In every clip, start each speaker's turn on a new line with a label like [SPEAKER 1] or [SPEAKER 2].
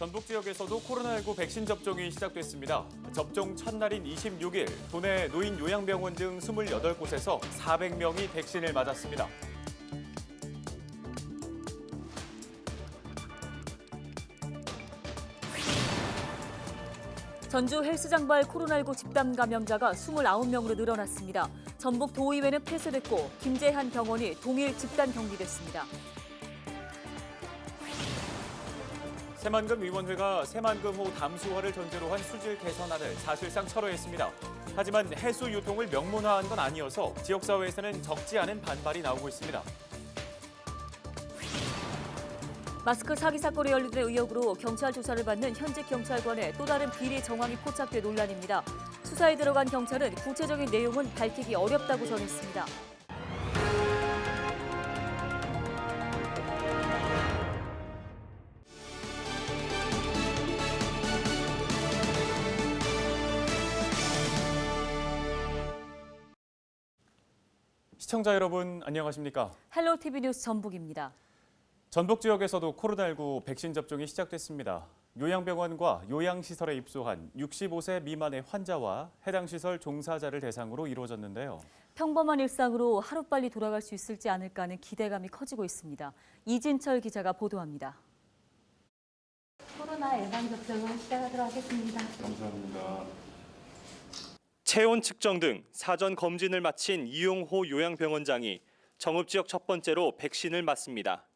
[SPEAKER 1] 전북 지역에서도 코로나19 백신 접종이 시작됐습니다. 접종 첫날인 26일, 도내 노인 요양병원 등 28곳에서 400명이 백신을 맞았습니다.
[SPEAKER 2] 전주 헬스장발 코로나19 집단 감염자가 29명으로 늘어났습니다. 전북 도의회는 폐쇄됐고 김재한 병원이 동일 집단 격리됐습니다.
[SPEAKER 1] 새만금위원회가 새만금호 담수화를 전제로 한 수질 개선안을 사실상 철회했습니다. 하지만 해수 유통을 명문화한 건 아니어서 지역사회에서는 적지 않은 반발이 나오고 있습니다.
[SPEAKER 2] 마스크 사기 사건에 연루된 의혹으로 경찰 조사를 받는 현직 경찰관의 또 다른 비리 정황이 포착돼 논란입니다. 수사에 들어간 경찰은 구체적인 내용은 밝히기 어렵다고 전했습니다.
[SPEAKER 1] 시청자 여러분 안녕하십니까?
[SPEAKER 2] 헬로 TV 뉴스 전북입니다.
[SPEAKER 1] 전북 지역에서도 코로나19 백신 접종이 시작됐습니다. 요양병원과 요양시설에 입소한 65세 미만의 환자와 해당 시설 종사자를 대상으로 이루어졌는데요.
[SPEAKER 2] 평범한 일상으로 하루빨리 돌아갈 수 있을지 않을까 하는 기대감이 커지고 있습니다. 이진철 기자가 보도합니다.
[SPEAKER 3] 코로나 예방접종을 시작하도록 하겠습니다.
[SPEAKER 4] 감사합니다.
[SPEAKER 5] 체온 측정 등 사전 검진을 마친 이용호 요양병원장이 정읍지역 첫 번째로 백신을 맞습니다.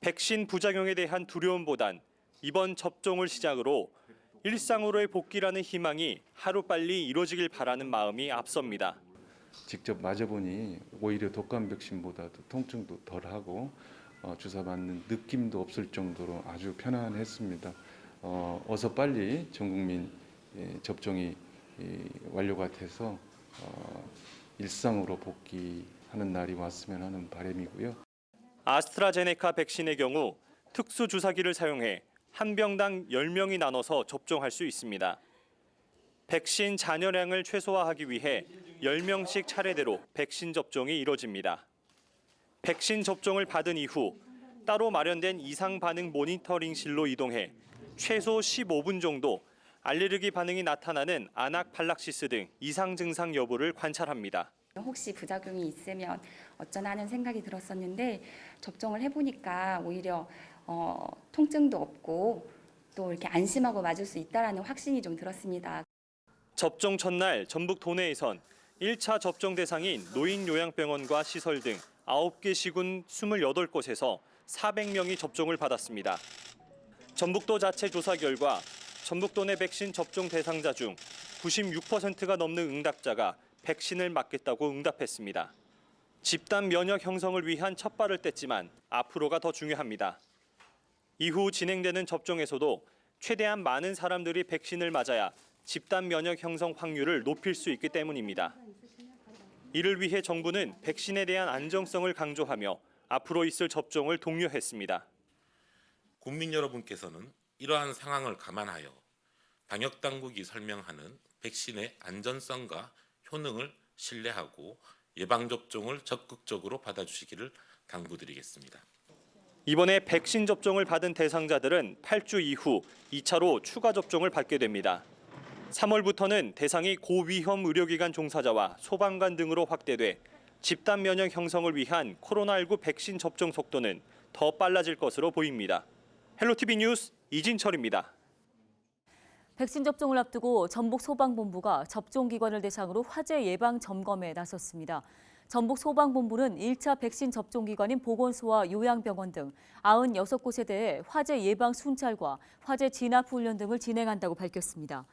[SPEAKER 5] 백신 부작용에 대한 두려움보단 이번 접종을 시작으로 일상으로의 복귀라는 희망이 하루빨리 이루어지길 바라는 마음이 앞섭니다.
[SPEAKER 4] 직접 맞아보니 오히려 독감 백신보다도 통증도 덜하고 주사 맞는 느낌도 없을 정도로 아주 편안했습니다. 어서 빨리 전 국민 접종이 완료가 돼서 일상으로 복귀하는 날이 왔으면 하는 바람이고요.
[SPEAKER 5] 아스트라제네카 백신의 경우 특수 주사기를 사용해 한 병당 10명이 나눠서 접종할 수 있습니다. 백신 잔여량을 최소화하기 위해 10명씩 차례대로 백신 접종이 이뤄집니다. 백신 접종을 받은 이후 따로 마련된 이상 반응 모니터링실로 이동해 최소 15분 정도 알레르기 반응이 나타나는 아나팔락시스 등 이상 증상 여부를 관찰합니다.
[SPEAKER 6] 혹시 부작용이 있으면 어쩌나 하는 생각이 들었었는데 접종을 해보니까 오히려 통증도 없고 또 이렇게 안심하고 맞을 수 있다라는 확신이 좀 들었습니다.
[SPEAKER 5] 접종 첫날 전북 도내에선 1차 접종 대상인 노인요양병원과 시설 등 9개 시군 28곳에서 400명이 접종을 받았습니다. 전북도 자체 조사 결과 전북도 내 백신 접종 대상자 중 96%가 넘는 응답자가 백신을 맞겠다고 응답했습니다. 집단 면역 형성을 위한 첫 발을 뗐지만 앞으로가 더 중요합니다. 이후 진행되는 접종에서도 최대한 많은 사람들이 백신을 맞아야 집단 면역 형성 확률을 높일 수 있기 때문입니다. 이를 위해 정부는 백신에 대한 안정성을 강조하며 앞으로 있을 접종을 독려했습니다.
[SPEAKER 7] 국민 여러분께서는 이러한 상황을 감안하여 방역당국이 설명하는 백신의 안전성과 효능을 신뢰하고 예방접종을 적극적으로 받아주시기를 당부드리겠습니다.
[SPEAKER 5] 이번에 백신 접종을 받은 대상자들은 8주 이후 2차로 추가 접종을 받게 됩니다. 3월부터는 대상이 고위험 의료기관 종사자와 소방관 등으로 확대돼 집단 면역 형성을 위한 코로나19 백신 접종 속도는 더 빨라질 것으로 보입니다. 헬로티비 뉴스 이진철입니다.
[SPEAKER 2] 백신 접종을 앞두고 전북 소방본부가 접종기관을 대상으로 화재 예방 점검에 나섰습니다. 전북 소방본부는 1차 백신 접종기관인 보건소와 요양병원 등 96곳에 대해 화재 예방 순찰과 화재 진압 훈련 등을 진행한다고 밝혔습니다.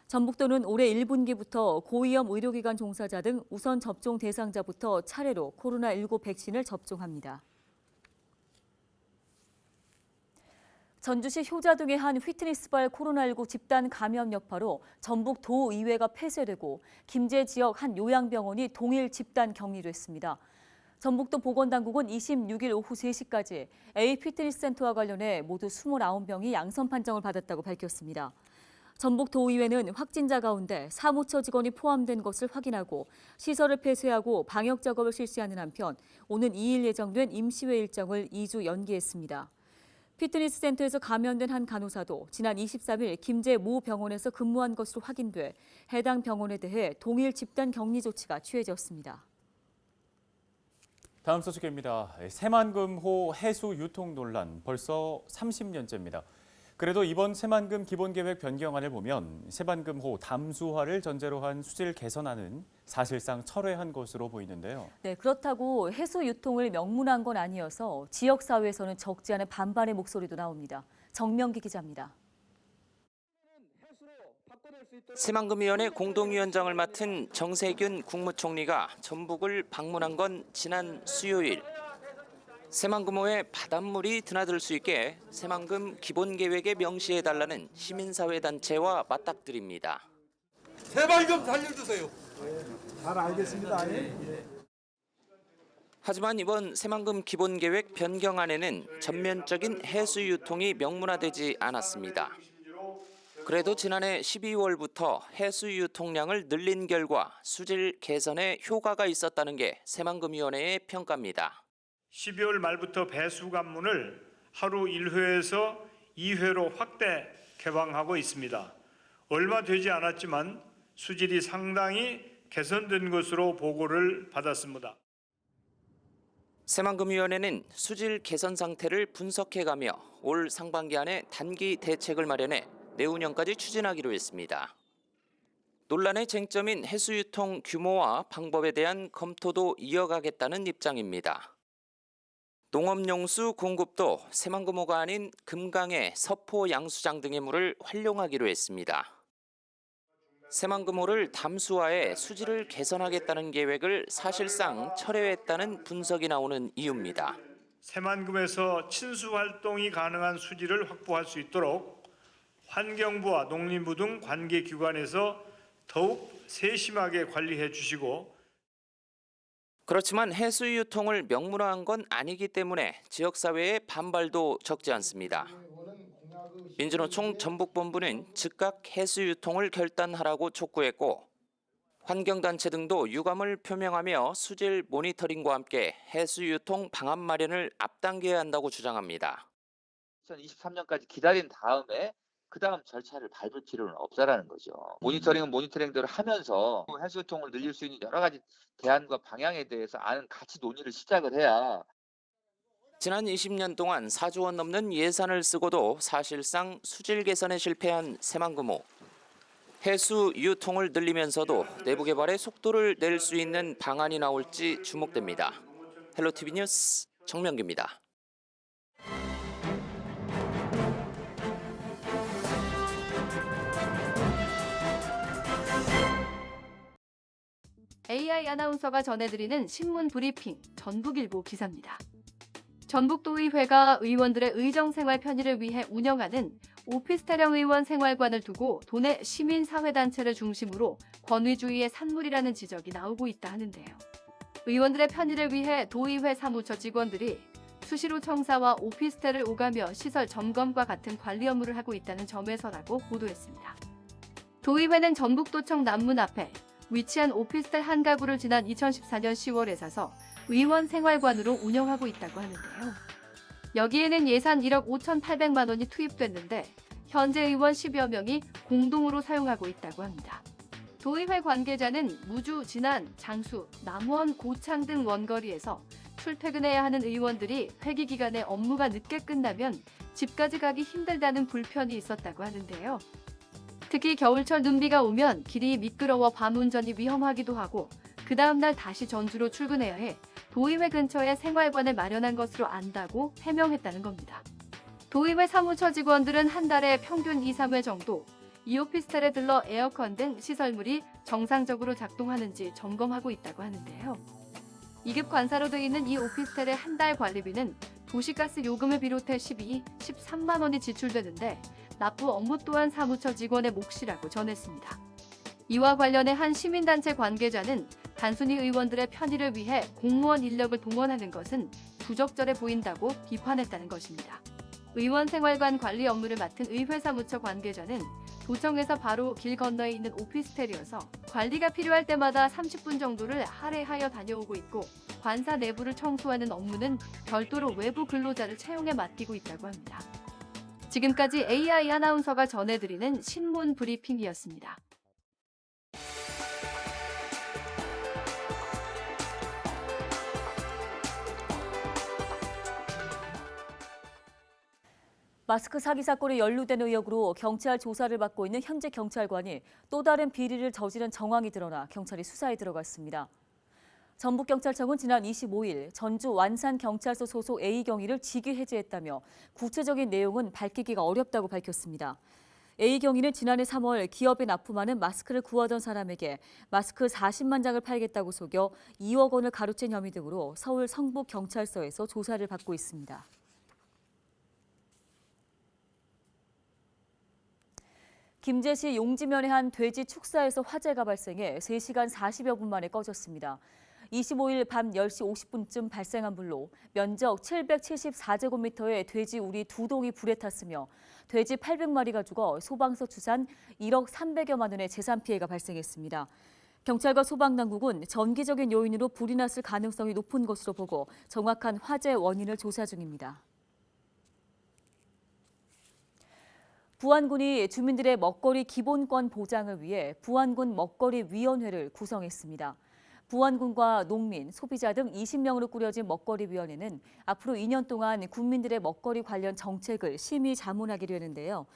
[SPEAKER 2] 전북도는 올해 1분기부터 고위험 의료기관 종사자 등 우선 접종 대상자부터 차례로 코로나19 백신을 접종합니다. 전주시 효자동의 한 휘트니스발 코로나19 집단 감염 여파로 전북 도의회가 폐쇄되고 김제 지역 한 요양병원이 동일 집단 격리됐습니다. 전북도 보건당국은 26일 오후 3시까지 A 피트니스 센터와 관련해 모두 29명이 양성 판정을 받았다고 밝혔습니다. 전북도의회는 확진자 가운데 사무처 직원이 포함된 것을 확인하고 시설을 폐쇄하고 방역 작업을 실시하는 한편 오는 2일 예정된 임시회 일정을 2주 연기했습니다. 피트니스 센터에서 감염된 한 간호사도 지난 23일 김제 모 병원에서 근무한 것으로 확인돼 해당 병원에 대해 동일 집단 격리 조치가 취해졌습니다.
[SPEAKER 1] 다음 소식입니다. 새만금호 해수 유통 논란 벌써 30년째입니다. 그래도 이번 새만금 기본계획 변경안을 보면 새만금호 담수화를 전제로 한 수질 개선안은 사실상 철회한 것으로 보이는데요.
[SPEAKER 2] 네, 그렇다고 해수 유통을 명문화한 건 아니어서 지역사회에서는 적지 않은 반발의 목소리도 나옵니다. 정명기 기자입니다.
[SPEAKER 8] 새만금위원회 공동위원장을 맡은 정세균 국무총리가 전북을 방문한 건 지난 수요일. 새만금호에 바닷물이 드나들 수 있게 새만금 기본계획에 명시해달라는 시민사회단체와 맞닥뜨립니다.
[SPEAKER 9] 제발 좀 살려주세요.
[SPEAKER 10] 잘 알겠습니다.
[SPEAKER 8] 하지만 이번 새만금 기본계획 변경안에는 전면적인 해수 유통이 명문화되지 않았습니다. 그래도 지난해 12월부터 해수 유통량을 늘린 결과 수질 개선에 효과가 있었다는 게 새만금위원회의 평가입니다.
[SPEAKER 11] 12월 말부터 배수 관문을 하루 1회에서 2회로 확대 개방하고 있습니다. 얼마 되지 않았지만 수질이 상당히 개선된 것으로 보고를 받았습니다.
[SPEAKER 8] 새만금위원회는 수질 개선 상태를 분석해가며 올 상반기 안에 단기 대책을 마련해 내후년까지 추진하기로 했습니다. 논란의 쟁점인 해수유통 규모와 방법에 대한 검토도 이어가겠다는 입장입니다. 농업용수 공급도 새만금호가 아닌 금강의 서포 양수장 등의 물을 활용하기로 했습니다. 새만금호를 담수화해 수질을 개선하겠다는 계획을 사실상 철회했다는 분석이 나오는 이유입니다.
[SPEAKER 11] 새만금에서 친수 활동이 가능한 수질을 확보할 수 있도록 환경부와 농림부 등 관계기관에서 더욱 세심하게 관리해 주시고
[SPEAKER 8] 그렇지만 해수 유통을 명문화한 건 아니기 때문에 지역사회의 반발도 적지 않습니다. 민주노총 전북본부는 즉각 해수 유통을 결단하라고 촉구했고 환경단체 등도 유감을 표명하며 수질 모니터링과 함께 해수 유통 방안 마련을 앞당겨야 한다고 주장합니다.
[SPEAKER 12] 2023년까지 기다린 다음에 그 다음 절차를 밟을 필요는 없다라는 거죠. 모니터링은 모니터링대로 하면서 해수유통을 늘릴 수 있는 여러 가지 대안과 방향에 대해서 같이 논의를 시작을 해야.
[SPEAKER 8] 지난 20년 동안 4조 원 넘는 예산을 쓰고도 사실상 수질 개선에 실패한 새만금호. 해수 유통을 늘리면서도 내부 개발에 속도를 낼 수 있는 방안이 나올지 주목됩니다. 헬로티비 뉴스 정명기입니다.
[SPEAKER 3] AI 아나운서가 전해드리는 신문 브리핑 전북일보 기사입니다. 전북도의회가 의원들의 의정생활 편의를 위해 운영하는 오피스텔형 의원 생활관을 두고 도내 시민사회단체를 중심으로 권위주의의 산물이라는 지적이 나오고 있다 하는데요. 의원들의 편의를 위해 도의회 사무처 직원들이 수시로 청사와 오피스텔을 오가며 시설 점검과 같은 관리 업무를 하고 있다는 점에서라고 보도했습니다. 도의회는 전북도청 남문 앞에 위치한 오피스텔 한 가구를 지난 2014년 10월에 사서 의원 생활관으로 운영하고 있다고 하는데요. 여기에는 예산 1억 5,800만 원이 투입됐는데 현재 의원 10여 명이 공동으로 사용하고 있다고 합니다. 도의회 관계자는 무주, 진안, 장수, 남원, 고창 등 원거리에서 출퇴근해야 하는 의원들이 회기 기간에 업무가 늦게 끝나면 집까지 가기 힘들다는 불편이 있었다고 하는데요. 특히 겨울철 눈비가 오면 길이 미끄러워 밤 운전이 위험하기도 하고 그 다음날 다시 전주로 출근해야 해 도의회 근처에 생활관을 마련한 것으로 안다고 해명했다는 겁니다. 도의회 사무처 직원들은 한 달에 평균 2, 3회 정도 이 오피스텔에 들러 에어컨 등 시설물이 정상적으로 작동하는지 점검하고 있다고 하는데요. 2급 관사로 되어 있는 이 오피스텔의 한 달 관리비는 도시가스 요금을 비롯해 12, 13만 원이 지출되는데 납부 업무 또한 사무처 직원의 몫이라고 전했습니다. 이와 관련해 한 시민단체 관계자는 단순히 의원들의 편의를 위해 공무원 인력을 동원하는 것은 부적절해 보인다고 비판했다는 것입니다. 의원 생활관 관리 업무를 맡은 의회 사무처 관계자는 도청에서 바로 길 건너에 있는 오피스텔이어서 관리가 필요할 때마다 30분 정도를 할애하여 다녀오고 있고 관사 내부를 청소하는 업무는 별도로 외부 근로자를 채용해 맡기고 있다고 합니다. 지금까지 AI 아나운서가 전해드리는 신문 브리핑이었습니다.
[SPEAKER 2] 마스크 사기 사건에 연루된 의혹으로 경찰 조사를 받고 있는 현재 경찰관이 또 다른 비리를 저지른 정황이 드러나 경찰이 수사에 들어갔습니다. 전북경찰청은 지난 25일 전주 완산경찰서 소속 A 경위를 직위 해제했다며 구체적인 내용은 밝히기가 어렵다고 밝혔습니다. A 경위는 지난해 3월 기업에 납품하는 마스크를 구하던 사람에게 마스크 40만 장을 팔겠다고 속여 2억 원을 가로챈 혐의 등으로 서울 성북경찰서에서 조사를 받고 있습니다. 김제시 용지면의 한 돼지 축사에서 화재가 발생해 3시간 40여 분 만에 꺼졌습니다. 25일 밤 10시 50분쯤 발생한 불로 면적 774제곱미터의 돼지 우리 2동이 불에 탔으며 돼지 800마리가 죽어 소방서 추산 1억 300여만 원의 재산 피해가 발생했습니다. 경찰과 소방당국은 전기적인 요인으로 불이 났을 가능성이 높은 것으로 보고 정확한 화재 원인을 조사 중입니다. 부안군이 주민들의 먹거리 기본권 보장을 위해 부안군 먹거리위원회를 구성했습니다. 부안군과 농민, 소비자 등 20명으로 꾸려진 먹거리위원회는 앞으로 2년 동안 국민들의 먹거리 관련 정책을 심의 자문하게 되는데요.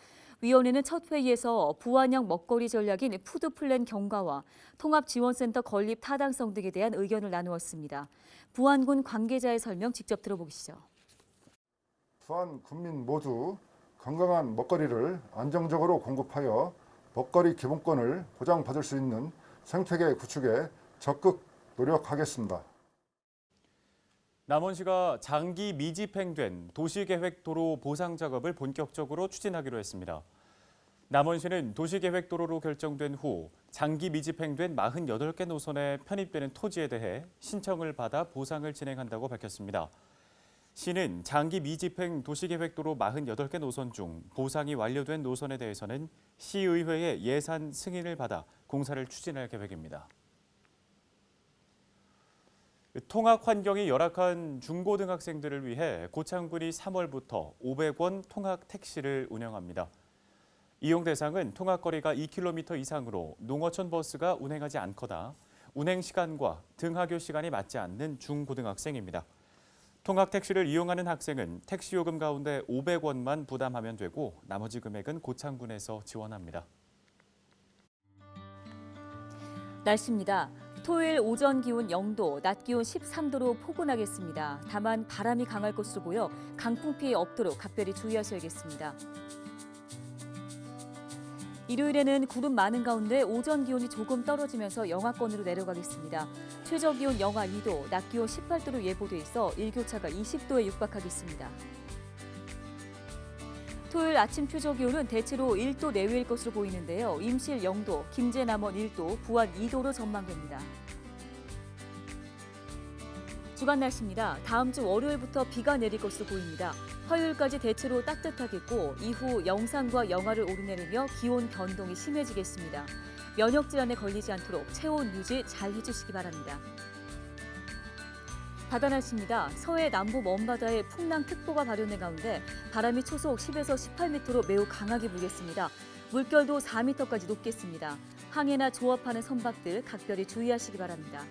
[SPEAKER 2] 위원회는 첫 회의에서 부안형 먹거리 전략인 푸드플랜 경과와 통합지원센터 건립 타당성 등에 대한 의견을 나누었습니다. 부안군 관계자의 설명 직접 들어보시죠.
[SPEAKER 10] 부안 국민 모두 건강한 먹거리를 안정적으로 공급하여 먹거리 기본권을 보장받을 수 있는 생태계 구축에 적극 노력하겠습니다.
[SPEAKER 1] 남원시가 장기 미집행된 도시계획도로 보상 작업을 본격적으로 추진하기로 했습니다. 남원시는 도시계획도로로 결정된 후 장기 미집행된 48개 노선에 편입되는 토지에 대해 신청을 받아 보상을 진행한다고 밝혔습니다. 시는 장기 미집행 도시계획도로 48개 노선 중 보상이 완료된 노선에 대해서는 시의회의 예산 승인을 받아 공사를 추진할 계획입니다. 통학 환경이 열악한 중고등학생들을 위해 고창군이 3월부터 500원 통학 택시를 운영합니다. 이용 대상은 통학거리가 2km 이상으로 농어촌 버스가 운행하지 않거나 운행 시간과 등하교 시간이 맞지 않는 중고등학생입니다. 통학 택시를 이용하는 학생은 택시 요금 가운데 500원만 부담하면 되고 나머지 금액은 고창군에서 지원합니다.
[SPEAKER 2] 날씨입니다. 토요일 오전 기온 0도, 낮 기온 13도로 포근하겠습니다. 다만 바람이 강할 것으로 보여 강풍 피해 없도록 각별히 주의하셔야겠습니다. 일요일에는 구름 많은 가운데 오전 기온이 조금 떨어지면서 영하권으로 내려가겠습니다. 최저 기온 영하 2도, 낮 기온 18도로 예보돼 있어 일교차가 20도에 육박하겠습니다. 토요일 아침 최저 기온은 대체로 1도 내외일 것으로 보이는데요. 임실 0도, 김제 남원 1도, 부안 2도로 전망됩니다. 주간 날씨입니다. 다음 주 월요일부터 비가 내릴 것으로 보입니다. 화요일까지 대체로 따뜻하겠고 이후 영상과 영하를 오르내리며 기온 변동이 심해지겠습니다. 면역 질환에 걸리지 않도록 체온 유지 잘 해주시기 바랍니다. 바다 날씨입니다. 서해 남부 먼바다에 풍랑특보가 발효된 가운데 바람이 초속 10에서 18m로 매우 강하게 불겠습니다. 물결도 4m까지 높겠습니다. 항해나 조업하는 선박들 각별히 주의하시기 바랍니다.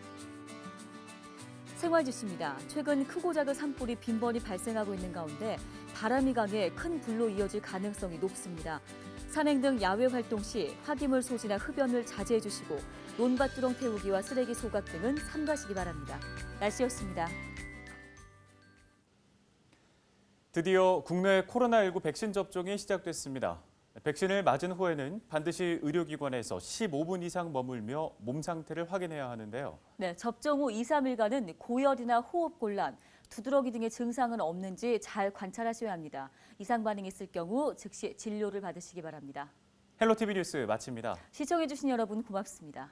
[SPEAKER 2] 생활지수입니다. 최근 크고 작은 산불이 빈번히 발생하고 있는 가운데 바람이 강해 큰 불로 이어질 가능성이 높습니다. 산행 등 야외 활동 시 화기물 소지나 흡연을 자제해 주시고 논밭두렁 태우기와 쓰레기 소각 등은 삼가시기 바랍니다. 날씨였습니다.
[SPEAKER 1] 드디어 국내 코로나19 백신 접종이 시작됐습니다. 백신을 맞은 후에는 반드시 의료기관에서 15분 이상 머물며 몸 상태를 확인해야 하는데요.
[SPEAKER 2] 네, 접종 후 2, 3일간은 고열이나 호흡곤란, 두드러기 등의 증상은 없는지 잘 관찰하셔야 합니다. 이상 반응이 있을 경우 즉시 진료를 받으시기 바랍니다.
[SPEAKER 1] 헬로티비 뉴스 마칩니다.
[SPEAKER 2] 시청해주신 여러분 고맙습니다.